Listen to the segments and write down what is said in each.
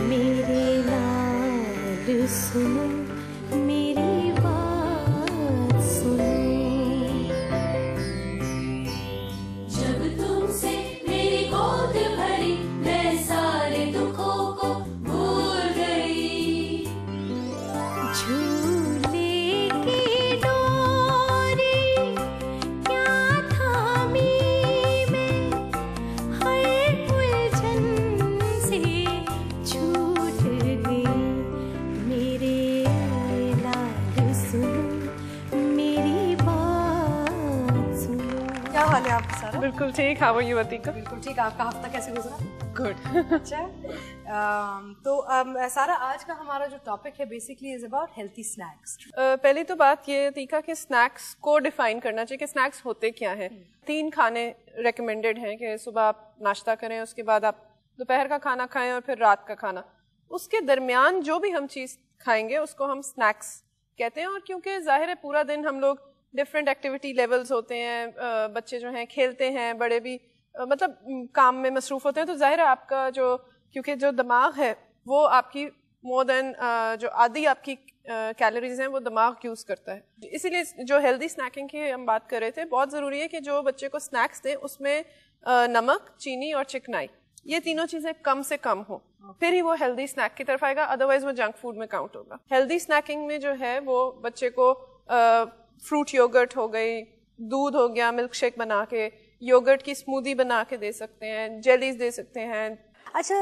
मेरे लाल सुनो मेरी बात सुनो। जब तुमसे मेरी गोद भरी मैं सारे दुखों को भूल गई। झूले की डोरी क्या थामी मैं, हर उलझन से छूट गई। मेरे लाल सुनो मेरी बात सुनो। क्या हाल है आपका सारा? बिल्कुल ठीक। How are you Atika? बिल्कुल ठीक। आपका हफ्ता कैसे गुजरा? गुड। अच्छा। तो सारा, आज का हमारा जो टॉपिक है basically is about healthy snacks. पहली तो बात ये अतीका कि स्नैक्स को डिफाइन करना चाहिए कि स्नैक्स होते क्या हैं। 3 खाने रेकमेंडेड हैं कि सुबह आप नाश्ता करें, उसके बाद आप दोपहर का खाना खाएं और फिर रात का खाना। उसके दरमियान जो भी हम चीज़ खाएंगे उसको हम स्नैक्स कहते हैं। और क्योंकि जाहिर है पूरा दिन हम लोग डिफरेंट एक्टिविटी लेवल्स होते हैं, बच्चे जो हैं खेलते हैं, बड़े भी मतलब काम में मसरूफ होते हैं, तो जाहिर है आपका जो क्योंकि जो दिमाग है वो आपकी मोर देन जो आधी आपकी कैलोरीज हैं वो दिमाग यूज़ करता है। इसीलिए जो हेल्दी स्नैकिंग की हम बात कर रहे थे, बहुत ज़रूरी है कि जो बच्चे को स्नैक्स दें उसमें नमक, चीनी और चिकनाई, ये तीनों चीज़ें कम से कम हो, फिर ही वो हेल्दी स्नैक की तरफ आएगा, अदरवाइज वो जंक फूड में काउंट होगा। हेल्दी स्नैकिंग में जो है वो बच्चे को फ्रूट योगर्ट हो गई, दूध हो गया, मिल्क शेक बना के, योगर्ट की स्मूदी बना के दे सकते हैं, जेलीज दे सकते हैं। अच्छा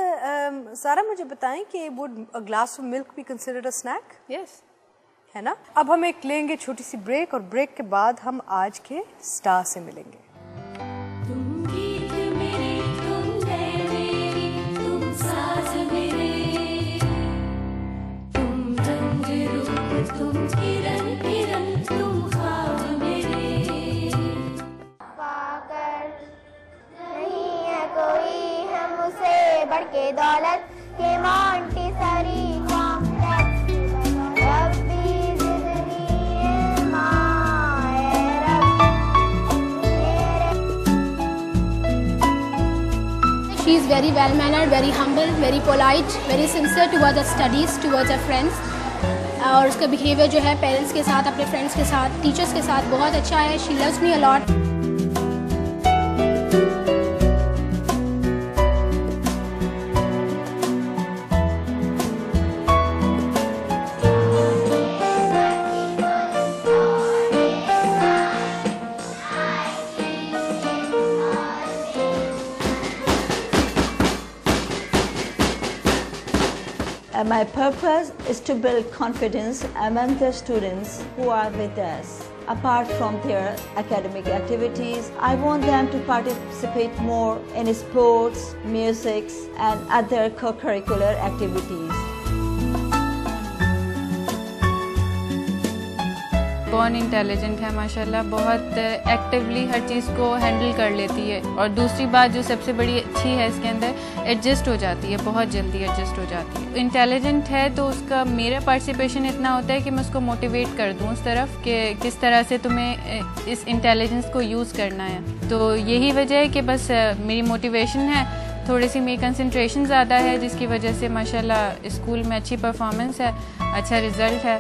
सारा, मुझे बताएं कि would a glass of milk be considered a snack? Yes, है ना। अब हम एक लेंगे छोटी सी ब्रेक, और ब्रेक के बाद हम आज के स्टार से मिलेंगे। तुम गीत मेरे, तुम लय मेरी, तुम साज मेरे, तुम रंग रूप, तुम किरण किरण, तुम ख्वाब मेरे। पाकर नहीं है कोई हम उसे बढ़ के दौलत के मोंटेसरी कॉम्प्लेक्स। रब्बी ज़िदनी इल्मा ए रब मेरे। She is very well mannered, very humble, very polite, very sincere towards her studies, towards her friends. और उसका बिहेवियर जो है पेरेंट्स के साथ, अपने फ्रेंड्स के साथ, टीचर्स के साथ बहुत अच्छा है। She loves me a lot. My purpose is to build confidence among the students who are with us. Apart from their academic activities, I want them to participate more in sports, music, and other co-curricular activities. बहुत intelligent है माशाल्लाह, बहुत actively हर चीज़ को handle कर लेती है। और दूसरी बात जो सबसे बड़ी अच्छी है इसके अंदर, एडजस्ट हो जाती है, बहुत जल्दी एडजस्ट हो जाती है। इंटेलिजेंट है तो उसका मेरा पार्टिसिपेशन इतना होता है कि मैं उसको मोटिवेट कर दूँ उस तरफ कि किस तरह से तुम्हें इस इंटेलिजेंस को यूज़ करना है। तो यही वजह है कि बस मेरी मोटिवेशन है, थोड़ी सी मेरी कंसंट्रेशन ज़्यादा है, जिसकी वजह से माशाल्लाह स्कूल में अच्छी परफॉर्मेंस है, अच्छा रिज़ल्ट है।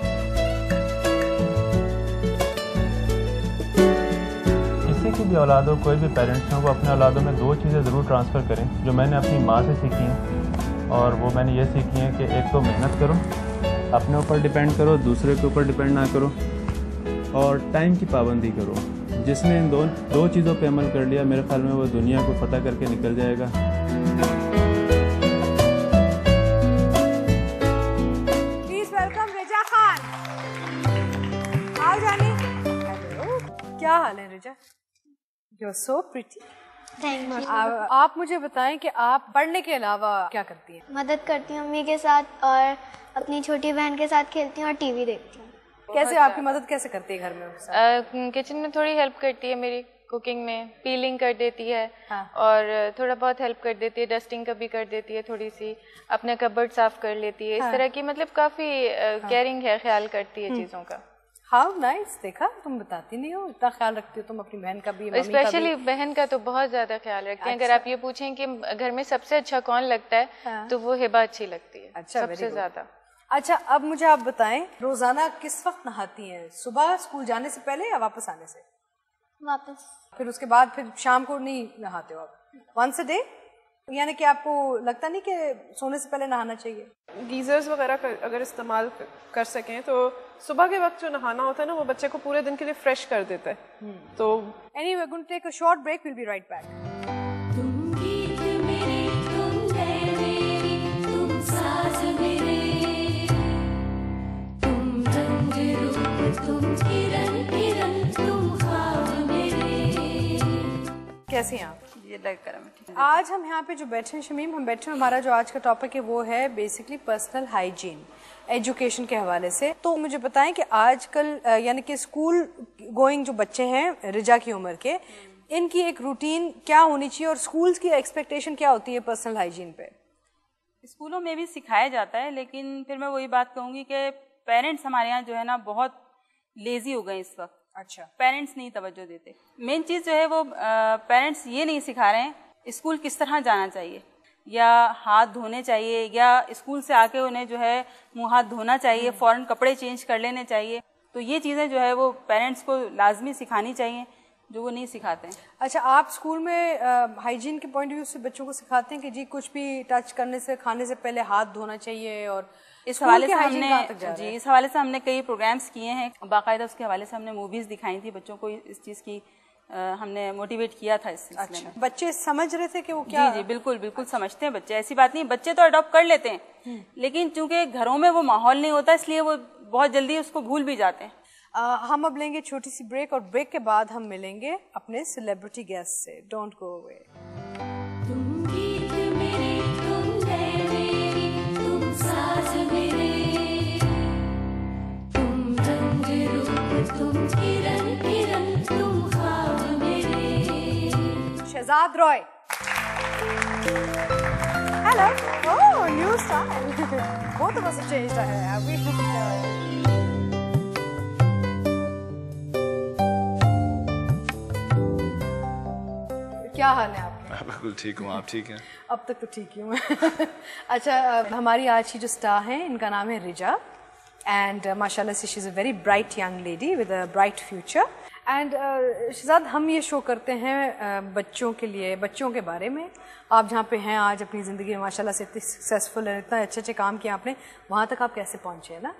किसी भी औलाद हो, कोई भी पेरेंट्स हो, वो अपने औलादों में 2 चीज़ें ज़रूर ट्रांसफ़र करें जो मैंने अपनी माँ से सीखी हैं। और वो मैंने ये सीखी हैं कि एक तो मेहनत करो, अपने ऊपर डिपेंड करो, दूसरे के ऊपर डिपेंड ना करो, और टाइम की पाबंदी करो। जिसने इन दो चीज़ों पे अमल कर लिया, मेरे ख्याल में वो दुनिया को फतह करके निकल जाएगा। Please welcome Riza Khan. आओ जानी। हेलो, क्या हाल है Riza? You are so pretty. Thank you. आप मुझे बताएं कि आप पढ़ने के अलावा क्या करती हैं? मदद करती हूँ अम्मी के साथ, और अपनी छोटी बहन के साथ खेलती हूँ और टीवी देखती हूँ। कैसे आपकी मदद कैसे करती है घर में? किचन में थोड़ी हेल्प करती है मेरी, कुकिंग में पीलिंग कर देती है। हाँ। और थोड़ा बहुत हेल्प कर देती है, डस्टिंग का भी कर देती है, थोड़ी सी अपने कबर्ड साफ कर लेती है। इस तरह की मतलब काफ़ी केयरिंग है, ख्याल करती है चीज़ों का। हाउ नाइस, देखा तुम बताती नहीं हो, इतना ख्याल रखती हो तुम अपनी बहन का भी, मम्मी का भी। स्पेशली बहन का तो बहुत ज्यादा ख्याल रखते हैं। अगर आप ये पूछें कि घर में सबसे अच्छा कौन लगता है तो वो हिबा अच्छी लगती है। अच्छा, सबसे ज्यादा। अच्छा, अब मुझे आप बताएं, रोजाना किस वक्त नहाती हैं? सुबह स्कूल जाने से पहले या वापस आने से? वापस। फिर उसके बाद फिर शाम को नहीं नहाते हो आप? Once a day? यानी कि आपको लगता नहीं कि सोने से पहले नहाना चाहिए? गीजर्स वगैरह अगर इस्तेमाल कर सकें तो सुबह के वक्त जो नहाना होता है ना, वो बच्चे को पूरे दिन के लिए फ्रेश कर देता है। तो anyway, going to take a short break, will be right back. तुम गीत मेरे, तुम लय मेरी, तुम साज मेरे, तुम रंग रूप, तुम किरण किरण, तुम ख्वाब मेरे। कैसी हैं आप? ये लग कर आज हम यहाँ पे जो बैठे हैं शमीम, हम बैठे हैं, हमारा जो आज का टॉपिक है वो है बेसिकली पर्सनल हाइजीन, एजुकेशन के हवाले से। तो मुझे बताएं कि आजकल यानी कि स्कूल गोइंग जो बच्चे हैं रिजा की उम्र के, इनकी एक रूटीन क्या होनी चाहिए और स्कूल्स की एक्सपेक्टेशन क्या होती है पर्सनल हाइजीन पे? स्कूलों में भी सिखाया जाता है, लेकिन फिर मैं वही बात कहूँगी कि पेरेंट्स हमारे यहाँ जो है ना बहुत लेजी हो गए इस वक्त। अच्छा, पेरेंट्स नहीं तवज्जो देते। मेन चीज़ जो है वो पेरेंट्स ये नहीं सिखा रहे हैं स्कूल किस तरह जाना चाहिए, या हाथ धोने चाहिए, या स्कूल से आके उन्हें जो है मुंह हाथ धोना चाहिए, फ़ौरन कपड़े चेंज कर लेने चाहिए। तो ये चीज़ें जो है वो पेरेंट्स को लाजमी सिखानी चाहिए, जो वो नहीं सिखाते हैं। अच्छा, आप स्कूल में हाइजीन के पॉइंट ऑफ व्यू से बच्चों को सिखाते हैं कि जी कुछ भी टच करने से, खाने से पहले हाथ धोना चाहिए? और इस हवाले से इस हवाले से हमने कई प्रोग्राम्स किए हैं, बाकायदा उसके हवाले से हमने मूवीज़ दिखाई थी बच्चों को, इस चीज़ की हमने मोटिवेट किया था इस सिलसिले में। बच्चे समझ रहे थे कि वो क्या? जी बिल्कुल बिल्कुल समझते हैं बच्चे, ऐसी बात नहीं, बच्चे तो अडॉप्ट कर लेते हैं, लेकिन चूंकि घरों में वो माहौल नहीं होता इसलिए वो बहुत जल्दी उसको भूल भी जाते हैं। हम अब लेंगे छोटी सी ब्रेक और ब्रेक के बाद हम मिलेंगे अपने सेलिब्रिटी गेस्ट से। Don't go away. तुम गीत मेरे, तुम लय मेरी, तुम साज मेरे, तुम रंग रूप, तुम किरण किरण, तुम ख्वाब मेरे। शहजाद रॉय। हेलो। ओह, न्यू स्टाइल। बहुत तरह से चेंज है अभी। क्या हाल है आपका? बिल्कुल ठीक हूँ, आप ठीक हैं? अब तक तो ठीक ही हूँ मैं। अच्छा, हमारी आज की जो स्टार हैं इनका नाम है रिजा, एंड माशाल्लाह से she is a very bright young lady with a bright future. And Shahzad, हम ये शो करते हैं बच्चों के लिए, बच्चों के बारे में। आप जहाँ पे हैं आज अपनी ज़िंदगी में माशाल्लाह से इतनी सक्सेसफुल है, इतना अच्छे अच्छे काम किए आपने, वहाँ तक आप कैसे पहुँचे? है ना,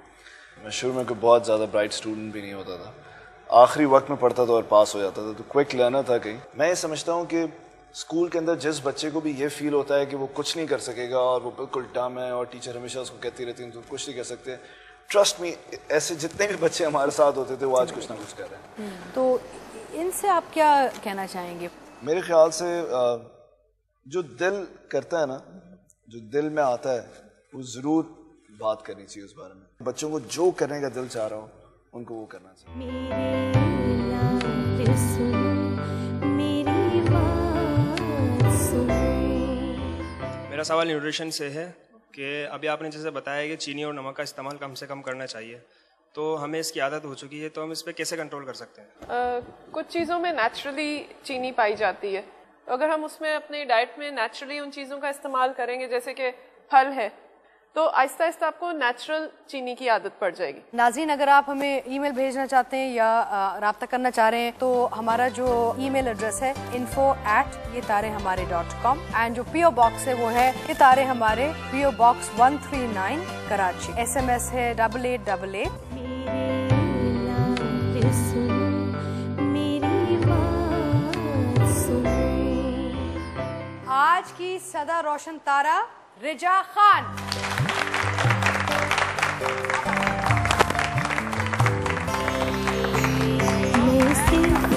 मैं शुरू में कोई बहुत ज़्यादा ब्राइट स्टूडेंट भी नहीं होता था, आखिरी वक्त में पढ़ता था और पास हो जाता था, तो क्विक लर्नर था कहीं। मैं ये समझता हूँ कि स्कूल के अंदर जिस बच्चे को भी ये फील होता है कि वो कुछ नहीं कर सकेगा और वो बिल्कुल डम है और टीचर हमेशा उसको कहती रहती है तुम कुछ नहीं कर सकते, ट्रस्ट मी, ऐसे जितने भी बच्चे हमारे साथ होते थे वो आज कुछ ना कुछ कर रहे हैं। तो इनसे आप क्या कहना चाहेंगे? मेरे ख्याल से जो दिल करता है ना, जो दिल में आता है, वो ज़रूर बात करनी चाहिए उस बारे में। बच्चों को जो करने का दिल चाह रहा हो उनको वो करना चाहिए। मेरा सवाल न्यूट्रिशन से है कि अभी आपने जैसे बताया कि चीनी और नमक का इस्तेमाल कम से कम करना चाहिए, तो हमें इसकी आदत हो चुकी है, तो हम इस पर कैसे कंट्रोल कर सकते हैं? कुछ चीज़ों में नेचुरली चीनी पाई जाती है, अगर हम उसमें अपने डाइट में नेचुरली उन चीज़ों का इस्तेमाल करेंगे, जैसे कि फल है, तो आहिस्ता आहिस्ता आपको नेचुरल चीनी की आदत पड़ जाएगी। नाज़रीन, अगर आप हमें ईमेल भेजना चाहते हैं या राब्ता करना चाह रहे हैं, तो हमारा जो ईमेल एड्रेस है info@yetarehamare.com, एंड जो PO बॉक्स है वो है ये तारे हमारे, PO बॉक्स 139 कराची। SMS है 8888। आज की सदा रोशन तारा रिजा खान। मैं सिर्फ